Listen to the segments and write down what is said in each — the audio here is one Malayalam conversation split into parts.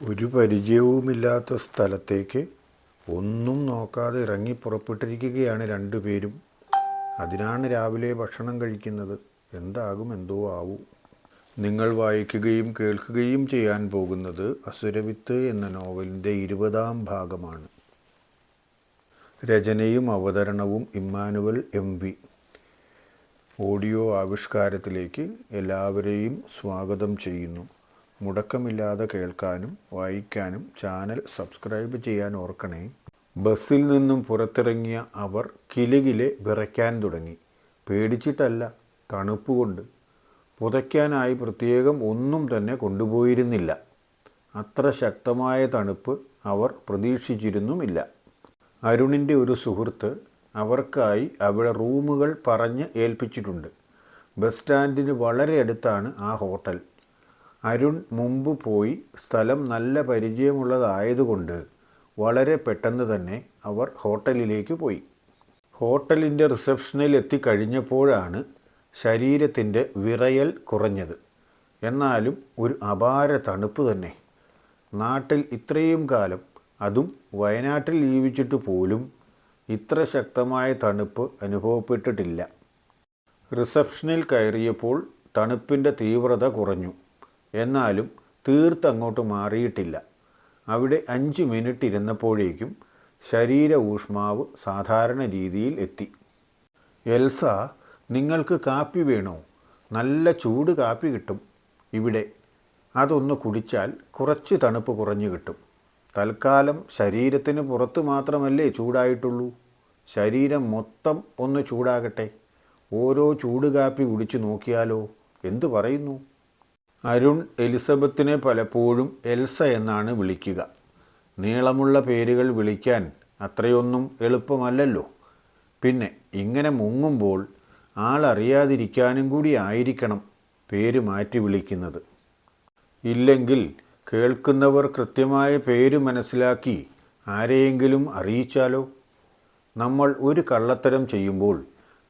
ഒരു പരിചയവുമില്ലാത്ത സ്ഥലത്തേക്ക് ഒന്നും നോക്കാതെ ഇറങ്ങി പുറപ്പെട്ടിരിക്കുകയാണ് രണ്ടുപേരും. അതിനാണ് രാവിലെ ഭക്ഷണം കഴിക്കുന്നത്. എന്താകും എന്തോ ആവൂ. നിങ്ങൾ വായിക്കുകയും കേൾക്കുകയും ചെയ്യാൻ പോകുന്നത് അസുരവിത്ത് എന്ന നോവലിൻ്റെ 20-ാം ഭാഗമാണ്. രചനയും അവതരണവും ഇമ്മാനുവൽ MV. ഓഡിയോ ആവിഷ്കാരത്തിലേക്ക് എല്ലാവരെയും സ്വാഗതം ചെയ്യുന്നു. മുടക്കമില്ലാതെ കേൾക്കാനും വായിക്കാനും ചാനൽ സബ്സ്ക്രൈബ് ചെയ്യാൻ ഓർക്കണേ. ബസ്സിൽ നിന്നും പുറത്തിറങ്ങിയ അവർ കിലുകിലെ വിറയ്ക്കാൻ തുടങ്ങി. പേടിച്ചിട്ടല്ല, തണുപ്പുകൊണ്ട്. പുതയ്ക്കാനായി പ്രത്യേകം ഒന്നും തന്നെ കൊണ്ടുപോയിരുന്നില്ല. അത്ര ശക്തമായ തണുപ്പ് അവർ പ്രതീക്ഷിച്ചിരുന്നുമില്ല. അരുണിൻ്റെ ഒരു സുഹൃത്ത് അവർക്കായി അവിടെ റൂമുകൾ പറഞ്ഞ് ഏൽപ്പിച്ചിട്ടുണ്ട്. ബസ് സ്റ്റാൻഡിന് വളരെ അടുത്താണ് ആ ഹോട്ടൽ. അരുൺ മുമ്പ് പോയി സ്ഥലം നല്ല പരിചയമുള്ളതായതുകൊണ്ട് വളരെ പെട്ടെന്ന് തന്നെ അവർ ഹോട്ടലിലേക്ക് പോയി. ഹോട്ടലിൻ്റെ റിസപ്ഷനിൽ എത്തിക്കഴിഞ്ഞപ്പോഴാണ് ശരീരത്തിൻ്റെ വിറയൽ കുറഞ്ഞത്. എന്നാലും ഒരു അപാര തണുപ്പ് തന്നെ. നാട്ടിൽ ഇത്രയും കാലം, അതും വയനാട്ടിൽ ജീവിച്ചിട്ട് പോലും ഇത്ര ശക്തമായ തണുപ്പ് അനുഭവപ്പെട്ടിട്ടില്ല. റിസപ്ഷനിൽ കയറിയപ്പോൾ തണുപ്പിൻ്റെ തീവ്രത കുറഞ്ഞു. എന്നാലും തീർത്തങ്ങോട്ട് മാറിയിട്ടില്ല. അവിടെ 5 മിനിറ്റ് ഇരുന്നപ്പോഴേക്കും ശരീര ഊഷ്മാവ് സാധാരണ രീതിയിൽ എത്തി. എൽസ, നിങ്ങൾക്ക് കാപ്പി വേണോ? നല്ല ചൂട് കാപ്പി കിട്ടും ഇവിടെ. അതൊന്ന് കുടിച്ചാൽ കുറച്ച് തണുപ്പ് കുറഞ്ഞു കിട്ടും. തൽക്കാലം ശരീരത്തിന് പുറത്ത് മാത്രമല്ലേ ചൂടായിട്ടുള്ളൂ. ശരീരം മൊത്തം ഒന്ന് ചൂടാകട്ടെ. ഓരോ ചൂട് കാപ്പി കുടിച്ചു നോക്കിയാലോ? എന്തു പറയുന്നു? അരുൺ എലിസബത്തിനെ പലപ്പോഴും എൽസ എന്നാണ് വിളിക്കുക. നീളമുള്ള പേരുകൾ വിളിക്കാൻ അത്രയൊന്നും എളുപ്പമല്ലല്ലോ. പിന്നെ ഇങ്ങനെ മുങ്ങുമ്പോൾ ആളറിയാതിരിക്കാനും കൂടി ആയിരിക്കണം പേര് മാറ്റി വിളിക്കുന്നത്. ഇല്ലെങ്കിൽ കേൾക്കുന്നവർ കൃത്യമായ പേര് മനസ്സിലാക്കി ആരെയെങ്കിലും അറിയിച്ചാലോ? നമ്മൾ ഒരു കള്ളത്തരം ചെയ്യുമ്പോൾ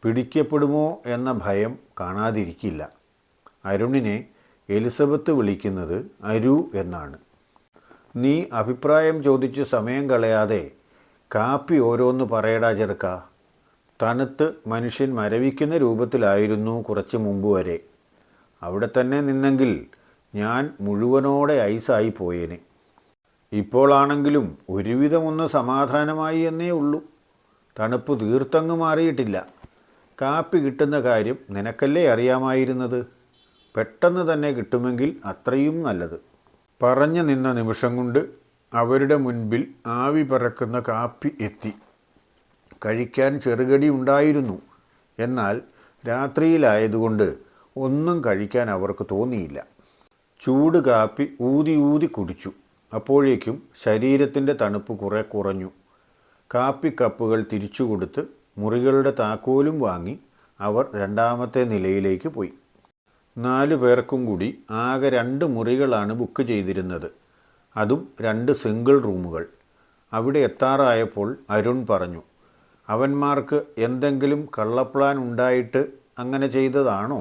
പിടിക്കപ്പെടുമോ എന്ന ഭയം കാണാതിരിക്കില്ല. അരുണിനെ എലിസബത്ത് വിളിക്കുന്നത് അരു എന്നാണ്. നീ അഭിപ്രായം ചോദിച്ച് സമയം കളയാതെ കാപ്പി ഓരോന്ന് പറയടാ ചെറുക്ക. തണുത്ത് മനുഷ്യൻ മരവിക്കുന്ന രൂപത്തിലായിരുന്നു കുറച്ച് മുമ്പ് വരെ. അവിടെ തന്നെ നിന്നെങ്കിൽ ഞാൻ മുഴുവനോടെ ഐസായി പോയേനെ. ഇപ്പോളാണെങ്കിലും ഒരുവിധമൊന്ന് സമാധാനമായി എന്നേ ഉള്ളൂ. തണുപ്പ് തീർത്തങ്ങ് മാറിയിട്ടില്ല. കാപ്പി കിട്ടുന്ന കാര്യം നിനക്കല്ലേ അറിയാമായിരുന്നത്. പെട്ടെന്ന് തന്നെ കിട്ടുമെങ്കിൽ അത്രയും നല്ലത്. പറഞ്ഞു നിന്ന നിമിഷം കൊണ്ട് അവരുടെ മുൻപിൽ ആവി പറക്കുന്ന കാപ്പി എത്തി. കഴിക്കാൻ ചെറുകടി ഉണ്ടായിരുന്നു. എന്നാൽ രാത്രിയിലായതുകൊണ്ട് ഒന്നും കഴിക്കാൻ അവർക്ക് തോന്നിയില്ല. ചൂട് കാപ്പി ഊതി ഊതി കുടിച്ചു. അപ്പോഴേക്കും ശരീരത്തിൻ്റെ തണുപ്പ് കുറെ കുറഞ്ഞു. കാപ്പി കപ്പുകൾ തിരിച്ചു കൊടുത്ത് മുറികളുടെ താക്കോലും വാങ്ങി അവർ 2ാമത്തെ നിലയിലേക്ക് പോയി. 4 പേർക്കും കൂടി ആകെ 2 മുറികളാണ് ബുക്ക് ചെയ്തിരുന്നത്. അതും 2 സിംഗിൾ റൂമുകൾ. അവിടെ എത്താറായപ്പോൾ അരുൺ പറഞ്ഞു, അവന്മാർക്ക് എന്തെങ്കിലും കള്ളപ്ലാൻ ഉണ്ടായിട്ട് അങ്ങനെ ചെയ്തതാണോ?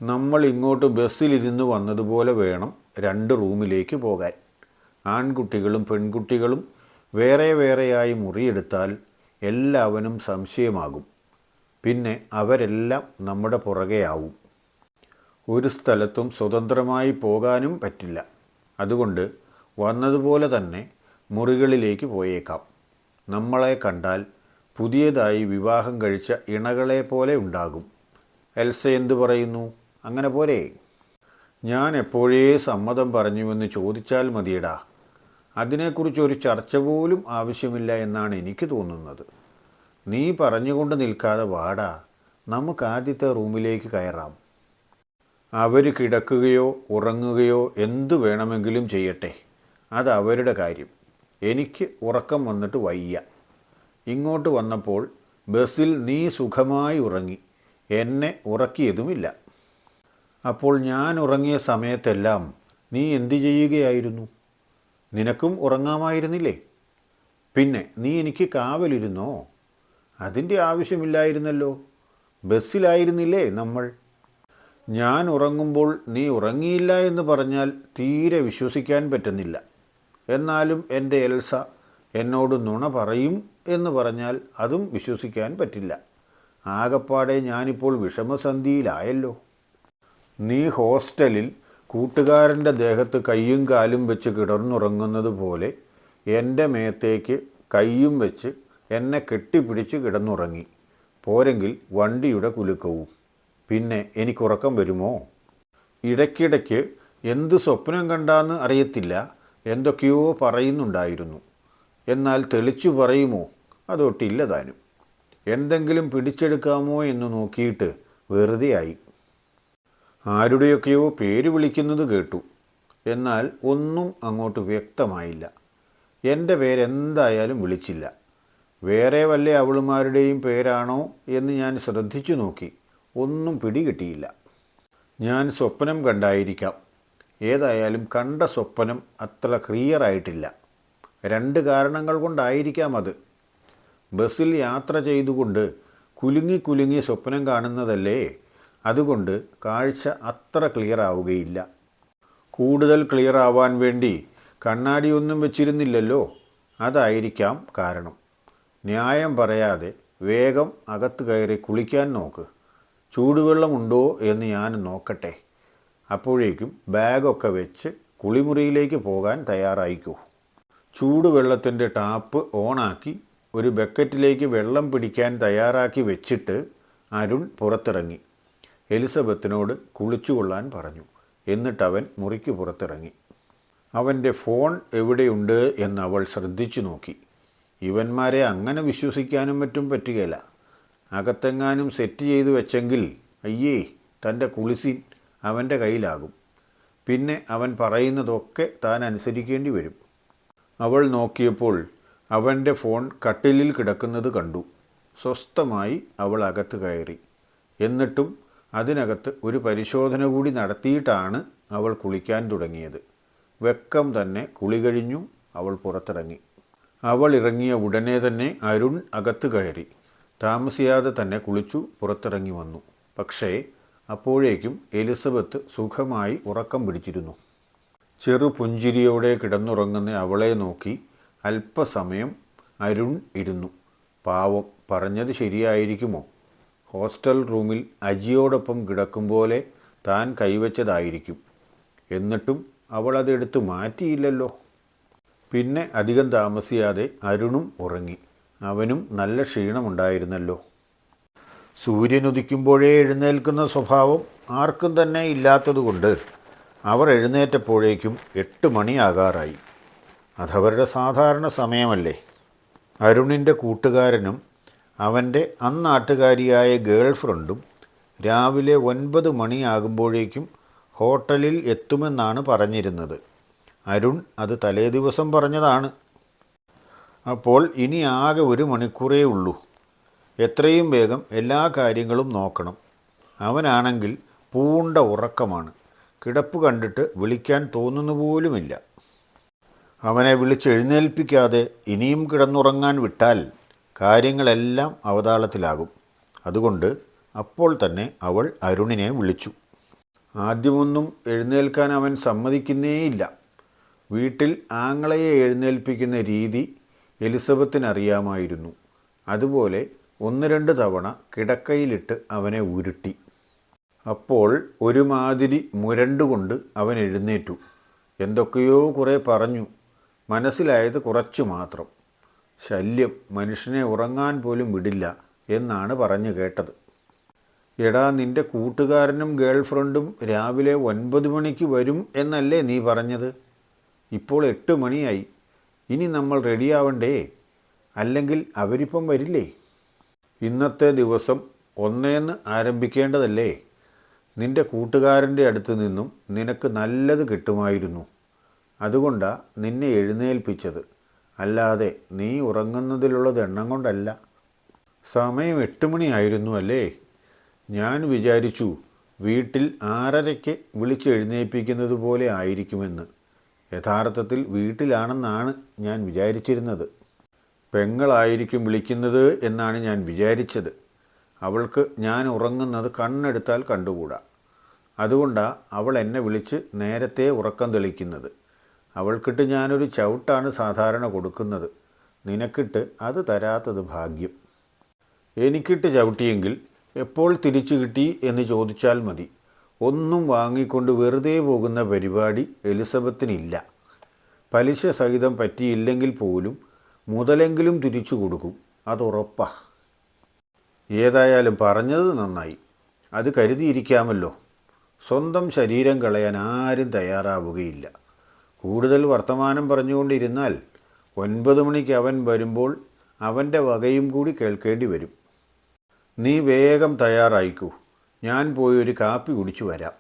നമ്മൾ ഇങ്ങോട്ട് ബസ്സിലിരുന്ന് വന്നതുപോലെ വേണം 2 റൂമിലേക്ക് പോകാൻ. ആൺകുട്ടികളും പെൺകുട്ടികളും വേറെ വേറെയായി മുറിയെടുത്താൽ എല്ലാവനും സംശയമാകും. പിന്നെ അവരെല്ലാം നമ്മുടെ പുറകെയാവും. ഒരു സ്ഥലത്തും സ്വതന്ത്രമായി പോകാനും പറ്റില്ല. അതുകൊണ്ട് വന്നതുപോലെ തന്നെ മുറികളിലേക്ക് പോയേക്കാം. നമ്മളെ കണ്ടാൽ പുതിയതായി വിവാഹം കഴിച്ച ഇണകളെ പോലെ ഉണ്ടാകും. എൽസ എന്തു പറയുന്നു? അങ്ങനെ പോരെ? ഞാൻ എപ്പോഴേ സമ്മതം പറഞ്ഞുവെന്ന് ചോദിച്ചാൽ മതിയടാ. അതിനെക്കുറിച്ചൊരു ചർച്ച പോലും ആവശ്യമില്ല എന്നാണ് എനിക്ക് തോന്നുന്നത്. നീ പറഞ്ഞുകൊണ്ട് നിൽക്കാതെ വാടാ, നമുക്ക് ആദ്യത്തെ റൂമിലേക്ക് കയറാം. അവർ കിടക്കുകയോ ഉറങ്ങുകയോ എന്തു വേണമെങ്കിലും ചെയ്യട്ടെ. അത് അവരുടെ കാര്യം. എനിക്ക് ഉറക്കം വന്നിട്ട് വയ്യ. ഇങ്ങോട്ട് വന്നപ്പോൾ ബസ്സിൽ നീ സുഖമായി ഉറങ്ങി. എന്നെ ഉറക്കിയതുമില്ല. അപ്പോൾ ഞാൻ ഉറങ്ങിയ സമയത്തെല്ലാം നീ എന്തു ചെയ്യുകയായിരുന്നു? നിനക്കും ഉറങ്ങാമായിരുന്നില്ലേ? പിന്നെ നീ എനിക്ക് കാവലിരുന്നോ? അതിൻ്റെ ആവശ്യമില്ലായിരുന്നല്ലോ. ബസ്സിലായിരുന്നില്ലേ നമ്മൾ? ഞാൻ ഉറങ്ങുമ്പോൾ നീ ഉറങ്ങിയില്ല എന്ന് പറഞ്ഞാൽ തീരെ വിശ്വസിക്കാൻ പറ്റുന്നില്ല. എന്നാലും എൻ്റെ എൽസ എന്നോട് നുണ പറയും എന്ന് പറഞ്ഞാൽ അതും വിശ്വസിക്കാൻ പറ്റില്ല. ആകപ്പാടെ ഞാനിപ്പോൾ വിഷമസന്ധിയിലായല്ലോ. നീ ഹോസ്റ്റലിൽ കൂട്ടുകാരൻ്റെ ദേഹത്ത് കയ്യും കാലും വെച്ച് കിടന്നുറങ്ങുന്നത് പോലെ എൻ്റെ മേത്തേക്ക് കയ്യും വെച്ച് എന്നെ കെട്ടിപ്പിടിച്ച് കിടന്നുറങ്ങി. പോരെങ്കിൽ വണ്ടിയുടെ കുലുക്കവും. പിന്നെ എനിക്കുറക്കം വരുമോ? ഇടയ്ക്കിടയ്ക്ക് എന്ത് സ്വപ്നം കണ്ടാന്ന് അറിയത്തില്ല, എന്തൊക്കെയോ പറയുന്നുണ്ടായിരുന്നു. എന്നാൽ തെളിച്ചു പറയുമോ? അതൊട്ടില്ല താനും. എന്തെങ്കിലും പിടിച്ചെടുക്കാമോ എന്ന് നോക്കിയിട്ട് വെറുതെയായി. ആരുടെയൊക്കെയോ പേര് വിളിക്കുന്നത് കേട്ടു. എന്നാൽ ഒന്നും അങ്ങോട്ട് വ്യക്തമായില്ല. എൻ്റെ പേരെന്തായാലും വിളിച്ചില്ല. വേറെ വല്ല അവളുമാരുടെയും പേരാണോ എന്ന് ഞാൻ ശ്രദ്ധിച്ചു നോക്കി. ഒന്നും പിടികിട്ടിയില്ല. ഞാൻ സ്വപ്നം കണ്ടായിരിക്കാം. ഏതായാലും കണ്ട സ്വപ്നം അത്ര ക്ലിയറായിട്ടില്ല. 2 കാരണങ്ങൾ കൊണ്ടായിരിക്കാം അത്. ബസ്സിൽ യാത്ര ചെയ്തുകൊണ്ട് കുലുങ്ങി കുലുങ്ങി സ്വപ്നം കാണുന്നതല്ലേ, അതുകൊണ്ട് കാഴ്ച അത്ര ക്ലിയർ ആവുകയില്ല. കൂടുതൽ ക്ലിയർ ആവാൻ വേണ്ടി കണ്ണാടിയൊന്നും വെച്ചിരുന്നില്ലല്ലോ, അതായിരിക്കാം കാരണം. ന്യായം പറയാതെ വേഗം അകത്ത് കയറി കുളിക്കാൻ നോക്ക്. ചൂടുവെള്ളമുണ്ടോ എന്ന് ഞാൻ നോക്കട്ടെ. അപ്പോഴേക്കും ബാഗൊക്കെ വെച്ച് കുളിമുറിയിലേക്ക് പോകാൻ തയ്യാറായിക്കൂ. ചൂടുവെള്ളത്തിൻ്റെ ടാപ്പ് ഓണാക്കി ഒരു ബക്കറ്റിലേക്ക് വെള്ളം പിടിക്കാൻ തയ്യാറാക്കി വെച്ചിട്ട് അരുൺ പുറത്തിറങ്ങി. എലിസബത്തിനോട് കുളിച്ചുകൊള്ളാൻ പറഞ്ഞു. എന്നിട്ടവൻ മുറിക്ക് പുറത്തിറങ്ങി. അവൻ്റെ ഫോൺ എവിടെയുണ്ട് എന്ന് അവൾ ശ്രദ്ധിച്ചു നോക്കി. ഇവന്മാരെ അങ്ങനെ വിശ്വസിക്കാനും മറ്റും പറ്റുകയില്ല. അകത്തെങ്ങാനും സെറ്റ് ചെയ്തു വെച്ചെങ്കിൽ അയ്യേ, തൻ്റെ കുളിസീൻ അവൻ്റെ കയ്യിലാകും. പിന്നെ അവൻ പറയുന്നതൊക്കെ താൻ അനുസരിക്കേണ്ടി വരും. അവൾ നോക്കിയപ്പോൾ അവൻ്റെ ഫോൺ കട്ടിലിൽ കിടക്കുന്നത് കണ്ടു. സ്വസ്ഥമായി അവൾ അകത്ത് കയറി. എന്നിട്ടും അതിനകത്ത് ഒരു പരിശോധന കൂടി നടത്തിയിട്ടാണ് അവൾ കുളിക്കാൻ തുടങ്ങിയത്. വെക്കം തന്നെ കുളി കഴിഞ്ഞു അവൾ പുറത്തിറങ്ങി. അവൾ ഇറങ്ങിയ ഉടനെ തന്നെ അരുൺ അകത്ത് കയറി. താമസിയാതെ തന്നെ കുളിച്ചു പുറത്തിറങ്ങി വന്നു. പക്ഷേ അപ്പോഴേക്കും എലിസബത്ത് സുഖമായി ഉറക്കം പിടിച്ചിരുന്നു. ചെറുപുഞ്ചിരിയോടെ കിടന്നുറങ്ങുന്ന അവളെ നോക്കി അല്പസമയം അരുൺ ഇരുന്നു. പാവം, പറഞ്ഞത് ശരിയായിരിക്കുമോ? ഹോസ്റ്റൽ റൂമിൽ അജിയോടൊപ്പം കിടക്കും പോലെ താൻ കൈവച്ചതായിരിക്കും. എന്നിട്ടും അവൾ അതെടുത്ത് മാറ്റിയില്ലല്ലോ. പിന്നെ അധികം താമസിയാതെ അരുണും ഉറങ്ങി. അവനും നല്ല ക്ഷീണമുണ്ടായിരുന്നല്ലോ. സൂര്യനുദിക്കുമ്പോഴേ എഴുന്നേൽക്കുന്ന സ്വഭാവം ആർക്കും തന്നെ ഇല്ലാത്തതുകൊണ്ട് അവർ എഴുന്നേറ്റപ്പോഴേക്കും 8 മണിയാകാറായി. അതവരുടെ സാധാരണ സമയമല്ലേ. അരുണിൻ്റെ കൂട്ടുകാരനും അവൻ്റെ അന്നാട്ടുകാരിയായ ഗേൾ ഫ്രണ്ടും രാവിലെ 9 മണിയാകുമ്പോഴേക്കും ഹോട്ടലിൽ എത്തുമെന്നാണ് പറഞ്ഞിരുന്നത്. അരുൺ അത് തലേദിവസം പറഞ്ഞതാണ്. അപ്പോൾ ഇനി ആകെ 1 മണിക്കൂറേ ഉള്ളൂ. എത്രയും വേഗം എല്ലാ കാര്യങ്ങളും നോക്കണം. അവനാണെങ്കിൽ പൂണ്ട ഉറക്കമാണ്. കിടപ്പ് കണ്ടിട്ട് വിളിക്കാൻ തോന്നുന്നു പോലുമില്ല. അവനെ വിളിച്ചെഴുന്നേൽപ്പിക്കാതെ ഇനിയും കിടന്നുറങ്ങാൻ വിട്ടാൽ കാര്യങ്ങളെല്ലാം അവതാളത്തിലാകും. അതുകൊണ്ട് അപ്പോൾ തന്നെ അവൾ അരുണിനെ വിളിച്ചു. ആദ്യമൊന്നും എഴുന്നേൽക്കാൻ അവൻ സമ്മതിക്കുന്നേയില്ല. വീട്ടിൽ ആങ്ങളയെ എഴുന്നേൽപ്പിക്കുന്ന രീതി എലിസബത്തിനറിയാമായിരുന്നു. അതുപോലെ 1-2 തവണ കിടക്കയിലിട്ട് അവനെ ഉരുട്ടി. അപ്പോൾ ഒരുമാതിരി മുരണ്ടുകൊണ്ട് അവൻ എഴുന്നേറ്റു. എന്തൊക്കെയോ കുറേ പറഞ്ഞു. മനസ്സിലായത് കുറച്ചു മാത്രം. ശല്യം, മനുഷ്യനെ ഉറങ്ങാൻ പോലും വിടില്ല എന്നാണ് പറഞ്ഞു കേട്ടത്. എടാ, നിൻ്റെ കൂട്ടുകാരനും ഗേൾ ഫ്രണ്ടും രാവിലെ 9 മണിക്ക് വരും എന്നല്ലേ നീ പറഞ്ഞത്? ഇപ്പോൾ 8 മണിയായി. ഇനി നമ്മൾ റെഡിയാവണ്ടേ? അല്ലെങ്കിൽ അവരിപ്പം വരില്ലേ? ഇന്നത്തെ ദിവസം 1 ആരംഭിക്കേണ്ടതല്ലേ? നിൻ്റെ കൂട്ടുകാരൻ്റെ അടുത്ത് നിന്നും നിനക്ക് നല്ലത് കിട്ടുമായിരുന്നു. അതുകൊണ്ടാണ് നിന്നെ എഴുന്നേൽപ്പിച്ചത്. അല്ലാതെ നീ ഉറങ്ങുന്നതിലുള്ളത് എണ്ണം കൊണ്ടല്ല. സമയം 8 മണിയായിരുന്നു അല്ലേ? ഞാൻ വിചാരിച്ചു വീട്ടിൽ 6:30-ക്ക് വിളിച്ചെഴുന്നേൽപ്പിക്കുന്നത് പോലെ ആയിരിക്കുമെന്ന്. യഥാർത്ഥത്തിൽ വീട്ടിലാണെന്നാണ് ഞാൻ വിചാരിച്ചിരുന്നത്. പെങ്ങളായിരിക്കും വിളിക്കുന്നത് എന്നാണ് ഞാൻ വിചാരിച്ചത്. അവൾക്ക് ഞാൻ ഉറങ്ങുന്നത് കണ്ണെടുത്താൽ കണ്ടുകൂടാ. അതുകൊണ്ടാണ് അവൾ എന്നെ വിളിച്ച് നേരത്തെ ഉറക്കം തെളിക്കുന്നത്. അവൾക്കിട്ട് ഞാനൊരു ചവിട്ടാണ് സാധാരണ കൊടുക്കുന്നത്. നിനക്കിട്ട് അത് തരാത്തത് ഭാഗ്യം. എനിക്കിട്ട് ചവിട്ടിയെങ്കിൽ എപ്പോൾ തിരിച്ചു കിട്ടി എന്ന് ചോദിച്ചാൽ മതി. ഒന്നും വാങ്ങിക്കൊണ്ട് വെറുതെ പോകുന്ന പരിപാടി എലിസബത്തിനില്ല. പലിശ സഹിതം പറ്റിയില്ലെങ്കിൽ പോലും മുതലെങ്കിലും തിരിച്ചു കൊടുക്കും, അതുറപ്പാ. ഏതായാലും പറഞ്ഞത് നന്നായി. അത് കരുതിയിരിക്കാമല്ലോ. സ്വന്തം ശരീരം കളയാൻ ആരും തയ്യാറാവുകയില്ല. കൂടുതൽ വർത്തമാനം പറഞ്ഞുകൊണ്ടിരുന്നാൽ 9 മണിക്ക് അവൻ വരുമ്പോൾ അവൻ്റെ വകയും കൂടി കേൾക്കേണ്ടി വരും. നീ വേഗം തയ്യാറായിക്കൂ. ഞാൻ പോയി ഒരു കാപ്പി കുടിച്ചു വരാം.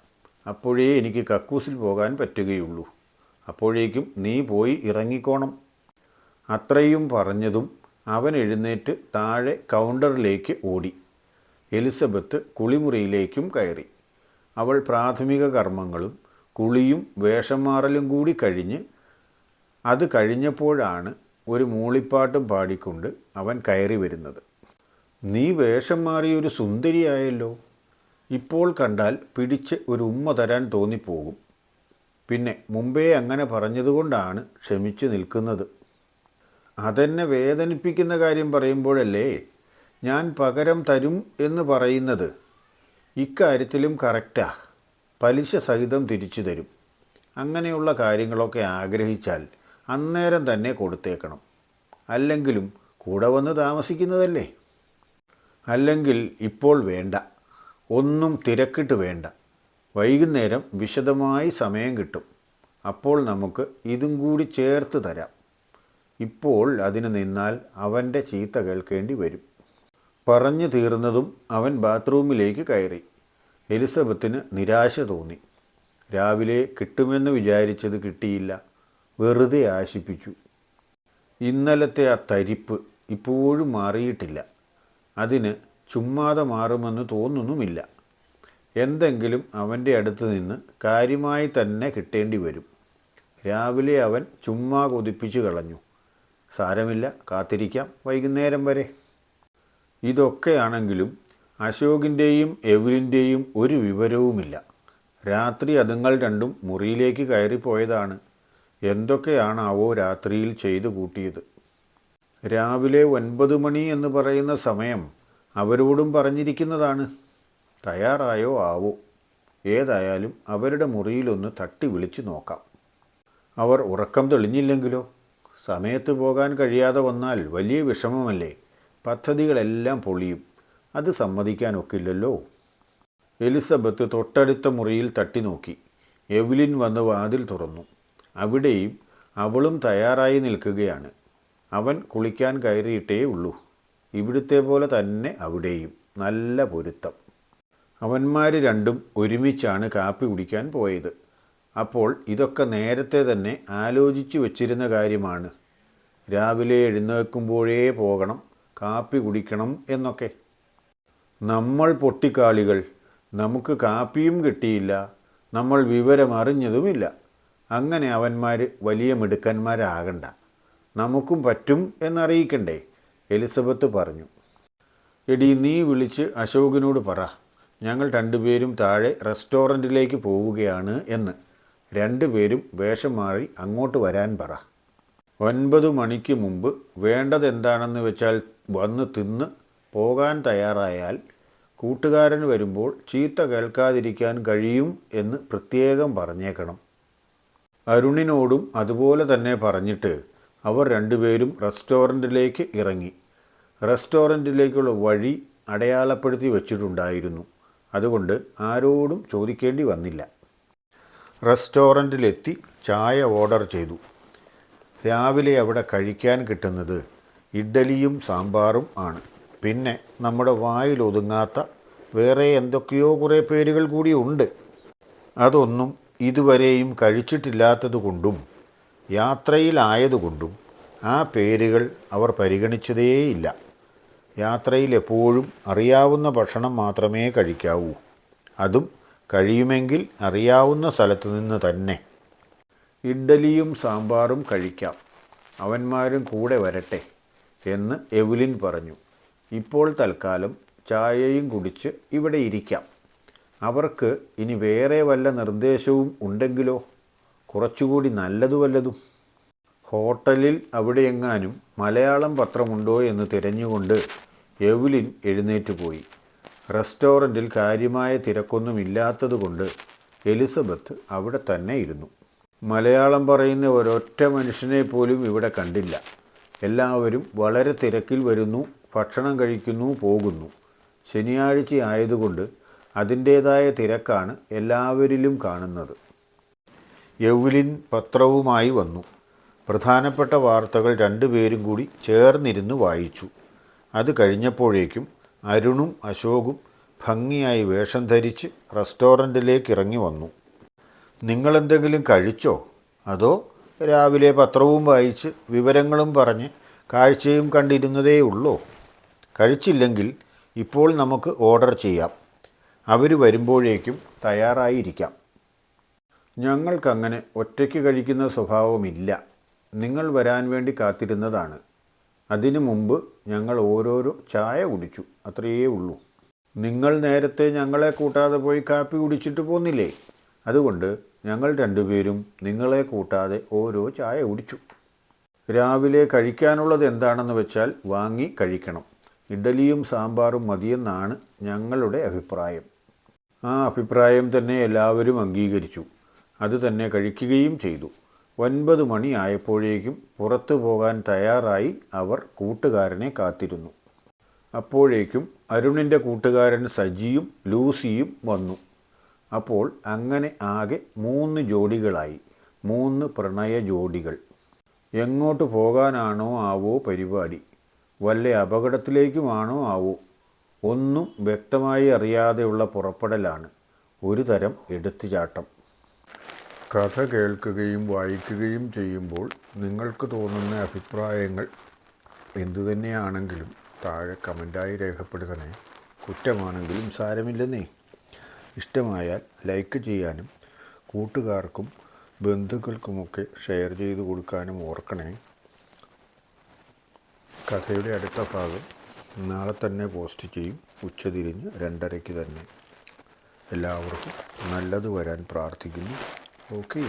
അപ്പോഴേ എനിക്ക് കക്കൂസിൽ പോകാൻ പറ്റുകയുള്ളൂ. അപ്പോഴേക്കും നീ പോയി ഇറങ്ങിക്കോണം. അത്രയും പറഞ്ഞതും അവൻ എഴുന്നേറ്റ് താഴെ കൗണ്ടറിലേക്ക് ഓടി. എലിസബത്ത് കുളിമുറിയിലേക്കും കയറി. അവൾ പ്രാഥമിക കർമ്മങ്ങളും കുളിയും വേഷം മാറലും കൂടി കഴിഞ്ഞ് അത് കഴിഞ്ഞപ്പോഴാണ് ഒരു മൂളിപ്പാട്ടും പാടിക്കൊണ്ട് അവൻ കയറി വരുന്നത്. നീ വേഷം മാറിയൊരു സുന്ദരിയായല്ലോ. ഇപ്പോൾ കണ്ടാൽ പിടിച്ച് ഒരു ഉമ്മ തരാൻ തോന്നിപ്പോകും. പിന്നെ മുമ്പേ അങ്ങനെ പറഞ്ഞതുകൊണ്ടാണ് ക്ഷമിച്ചു നിൽക്കുന്നത്. അതെന്നെ വേദനിപ്പിക്കുന്ന കാര്യം പറയുമ്പോഴല്ലേ ഞാൻ പകരം തരും എന്ന് പറയുന്നത്. ഇക്കാര്യത്തിലും കറക്റ്റാ. പലിശ സഹിതം തിരിച്ചു തരും. അങ്ങനെയുള്ള കാര്യങ്ങളൊക്കെ ആഗ്രഹിച്ചാൽ അന്നേരം തന്നെ കൊടുത്തേക്കണം. അല്ലെങ്കിലും കൂടെ വന്ന് താമസിക്കുന്നതല്ലേ. അല്ലെങ്കിൽ ഇപ്പോൾ വേണ്ട. ഒന്നും തിരക്കിട്ട് വേണ്ട. വൈകുന്നേരം വിശദമായി സമയം കിട്ടും. അപ്പോൾ നമുക്ക് ഇതും കൂടി ചേർത്ത് തരാം. ഇപ്പോൾ അതിന് നിന്നാൽ അവൻ്റെ ചീത്ത കേൾക്കേണ്ടി വരും. പറഞ്ഞു തീർന്നതും അവൻ ബാത്റൂമിലേക്ക് കയറി. എലിസബത്തിന് നിരാശ തോന്നി. രാവിലെ കിട്ടുമെന്ന് വിചാരിച്ചത് കിട്ടിയില്ല. വെറുതെ ആശിപ്പിച്ചു. ഇന്നലത്തെ ആ തരിപ്പ് ഇപ്പോഴും മാറിയിട്ടില്ല. അതിന് ചുമ്മാതെ മാറുമെന്ന് തോന്നുന്നുമില്ല. എന്തെങ്കിലും അവൻ്റെ അടുത്ത് നിന്ന് കാര്യമായി തന്നെ കിട്ടേണ്ടി വരും. രാവിലെ അവൻ ചുമ്മാ കൊതിപ്പിച്ചു കളഞ്ഞു. സാരമില്ല, കാത്തിരിക്കാം വൈകുന്നേരം വരെ. ഇതൊക്കെയാണെങ്കിലും അശോകിൻ്റെയും എവലിൻ്റെയും ഒരു വിവരവുമില്ല. രാത്രി അതുങ്ങൾ രണ്ടും മുറിയിലേക്ക് കയറിപ്പോയതാണ്. എന്തൊക്കെയാണാവോ രാത്രിയിൽ ചെയ്തു കൂട്ടിയത്. രാവിലെ 9 മണി എന്ന് പറയുന്ന സമയം അവരോടും പറഞ്ഞിരിക്കുന്നതാണ്. തയ്യാറായോ ആവോ. ഏതായാലും അവരുടെ മുറിയിലൊന്ന് തട്ടി വിളിച്ചു നോക്കാം. അവർ ഉറക്കം തെളിഞ്ഞില്ലെങ്കിലോ? സമയത്ത് പോകാൻ കഴിയാതെ വന്നാൽ വലിയ വിഷമമല്ലേ. പദ്ധതികളെല്ലാം പൊളിയും. അത് സമ്മതിക്കാനൊക്കില്ലല്ലോ. എലിസബത്ത് തൊട്ടടുത്ത മുറിയിൽ തട്ടി നോക്കി. എവ്ലിൻ വന്ന് വാതിൽ തുറന്നു. അവിടെയും അവളും തയ്യാറായി നിൽക്കുകയാണ്. അവൻ കുളിക്കാൻ കയറിയിട്ടേ ഉള്ളൂ. ഇവിടുത്തെ പോലെ തന്നെ അവിടെയും നല്ല പൊരുത്തം. അവന്മാർ രണ്ടും ഒരുമിച്ചാണ് കാപ്പി കുടിക്കാൻ പോയത്. അപ്പോൾ ഇതൊക്കെ നേരത്തെ തന്നെ ആലോചിച്ചു വച്ചിരുന്ന കാര്യമാണ്. രാവിലെ എഴുന്നേൽക്കുമ്പോഴേ പോകണം, കാപ്പി കുടിക്കണം എന്നൊക്കെ. നമ്മൾ പൊട്ടിക്കാളികൾ. നമുക്ക് കാപ്പിയും കിട്ടിയില്ല, നമ്മൾ വിവരം അറിഞ്ഞതുമില്ല. അങ്ങനെ അവന്മാർ വലിയ മിടുക്കന്മാരാകണ്ട. നമുക്കും പറ്റും എന്നറിയിക്കണ്ടേ. എലിസബത്ത് പറഞ്ഞു. എടി, നീ വിളിച്ച് അശോകിനോട് പറ, ഞങ്ങൾ രണ്ടുപേരും താഴെ റെസ്റ്റോറൻറ്റിലേക്ക് പോവുകയാണ് എന്ന്. രണ്ടുപേരും വേഷം മാറി അങ്ങോട്ട് വരാൻ പറ. 9 മണിക്ക് മുമ്പ് വേണ്ടതെന്താണെന്ന് വെച്ചാൽ വന്ന് തിന്ന് പോകാൻ തയ്യാറായാൽ കൂട്ടുകാരൻ വരുമ്പോൾ ചീത്ത കേൾക്കാതിരിക്കാൻ കഴിയും എന്ന് പ്രത്യേകം പറഞ്ഞേക്കണം. അരുണിനോടും അതുപോലെ തന്നെ പറഞ്ഞിട്ട് അവർ രണ്ടുപേരും റെസ്റ്റോറൻറ്റിലേക്ക് ഇറങ്ങി. റെസ്റ്റോറൻറ്റിലേക്കുള്ള വഴി അടയാളപ്പെടുത്തി വച്ചിട്ടുണ്ടായിരുന്നു. അതുകൊണ്ട് ആരോടും ചോദിക്കേണ്ടി വന്നില്ല. റെസ്റ്റോറൻറ്റിലെത്തി ചായ ഓർഡർ ചെയ്തു. രാവിലെ അവിടെ കഴിക്കാൻ കിട്ടുന്നത് ഇഡ്ഡലിയും സാമ്പാറും ആണ്. പിന്നെ നമ്മുടെ വായിലൊതുങ്ങാത്ത വേറെ എന്തൊക്കെയോ കുറേ പേരുകൾ കൂടി ഉണ്ട്. അതൊന്നും ഇതുവരെയും കഴിച്ചിട്ടില്ലാത്തതുകൊണ്ടും യാത്രയിലായതുകൊണ്ടും ആ പേരുകൾ അവർ പരിഗണിച്ചതേയില്ല. യാത്രയിൽ എപ്പോഴും അറിയാവുന്ന ഭക്ഷണം മാത്രമേ കഴിക്കാവൂ. അതും കഴിയുമെങ്കിൽ അറിയാവുന്ന സ്ഥലത്ത് നിന്ന് തന്നെ. ഇഡ്ഡലിയും സാമ്പാറും കഴിക്കാം, അവന്മാരും കൂടെ വരട്ടെ എന്ന് എവ്ലിൻ പറഞ്ഞു. ഇപ്പോൾ തൽക്കാലം ചായയും കുടിച്ച് ഇവിടെ ഇരിക്കാം. അവർക്ക് ഇനി വേറെ വല്ല നിർദ്ദേശവും ഉണ്ടെങ്കിലോ? കുറച്ചുകൂടി നല്ലതു വല്ലതും. ഹോട്ടലിൽ അവിടെയെങ്ങാനും മലയാളം പത്രമുണ്ടോ എന്ന് തിരഞ്ഞുകൊണ്ട് എവ്ലിൻ എഴുന്നേറ്റ് പോയി. റെസ്റ്റോറൻറ്റിൽ കാര്യമായ തിരക്കൊന്നുമില്ലാത്തതുകൊണ്ട് എലിസബത്ത് അവിടെ തന്നെ ഇരുന്നു. മലയാളം പറയുന്ന ഒരൊറ്റ മനുഷ്യനെ പോലും ഇവിടെ കണ്ടില്ല. എല്ലാവരും വളരെ തിരക്കിൽ വരുന്നു, ഭക്ഷണം കഴിക്കുന്നു, പോകുന്നു. ശനിയാഴ്ച ആയതുകൊണ്ട് അതിൻ്റേതായ തിരക്കാണ് എല്ലാവരിലും കാണുന്നത്. എവ്ലിൻ പത്രവുമായി വന്നു. പ്രധാനപ്പെട്ട വാർത്തകൾ രണ്ടുപേരും കൂടി ചേർന്നിരുന്ന് വായിച്ചു. അത് കഴിഞ്ഞപ്പോഴേക്കും അരുണും അശോകും ഭംഗിയായി വേഷം ധരിച്ച് റെസ്റ്റോറൻറ്റിലേക്ക് ഇറങ്ങി വന്നു. നിങ്ങളെന്തെങ്കിലും കഴിച്ചോ? അതോ രാവിലെ പത്രവും വായിച്ച് വിവരങ്ങളും പറഞ്ഞ് കാഴ്ചയും കണ്ടിരുന്നതേ ഉള്ളോ? കഴിച്ചില്ലെങ്കിൽ ഇപ്പോൾ നമുക്ക് ഓർഡർ ചെയ്യാം. അവർ വരുമ്പോഴേക്കും തയ്യാറായിരിക്കാം. ഞങ്ങൾക്കങ്ങനെ ഒറ്റയ്ക്ക് കഴിക്കുന്ന സ്വഭാവമില്ല. നിങ്ങൾ വരാൻ വേണ്ടി കാത്തിരുന്നതാണ്. അതിനു മുമ്പ് ഞങ്ങൾ ഓരോരോ ചായ കുടിച്ചു, അത്രയേ ഉള്ളൂ. നിങ്ങൾ നേരത്തെ ഞങ്ങളെ കൂട്ടാതെ പോയി കാപ്പി കുടിച്ചിട്ട് പോന്നില്ലേ? അതുകൊണ്ട് ഞങ്ങൾ രണ്ടുപേരും നിങ്ങളെ കൂട്ടാതെ ഓരോ ചായ കുടിച്ചു. രാവിലെ കഴിക്കാനുള്ളത് എന്താണെന്ന് വെച്ചാൽ വാങ്ങി കഴിക്കണം. ഇഡ്ഡലിയും സാമ്പാറും മതിയെന്നാണ് ഞങ്ങളുടെ അഭിപ്രായം. ആ അഭിപ്രായം തന്നെ എല്ലാവരും അംഗീകരിച്ചു. അത് തന്നെ കഴിക്കുകയും ചെയ്തു. 9 മണി ആയപ്പോഴേക്കും പുറത്തു പോകാൻ തയ്യാറായി അവർ കൂട്ടുകാരനെ കാത്തിരുന്നു. അപ്പോഴേക്കും അരുണിൻ്റെ കൂട്ടുകാരൻ സജിയും ലൂസിയും വന്നു. അപ്പോൾ അങ്ങനെ ആകെ 3 ജോഡികളായി. 3 പ്രണയ ജോഡികൾ. എങ്ങോട്ട് പോകാനാണോ ആവോ പരിപാടി? വല്ല അപകടത്തിലേക്കുമാണോ ആവോ? ഒന്നും വ്യക്തമായി അറിയാതെയുള്ള പുറപ്പെടലാണ്. ഒരു തരം എടുത്തുചാട്ടം. കഥ കേൾക്കുകയും വായിക്കുകയും ചെയ്യുമ്പോൾ നിങ്ങൾക്ക് തോന്നുന്ന അഭിപ്രായങ്ങൾ എന്തുതന്നെയാണെങ്കിലും താഴെ കമൻ്റായി രേഖപ്പെടുത്തണേ. കുറ്റമാണെങ്കിലും സാരമില്ലെന്നേ. ഇഷ്ടമായാൽ ലൈക്ക് ചെയ്യാനും കൂട്ടുകാർക്കും ബന്ധുക്കൾക്കുമൊക്കെ ഷെയർ ചെയ്ത് കൊടുക്കാനും ഓർക്കണേ. കഥയുടെ അടുത്ത ഭാഗം നാളെ തന്നെ പോസ്റ്റ് ചെയ്യും. ഉച്ചതിരിഞ്ഞ് 2:30 തന്നെ. എല്ലാവർക്കും നല്ലത് വരാൻ പ്രാർത്ഥിക്കുന്നു. ഓക്കേ.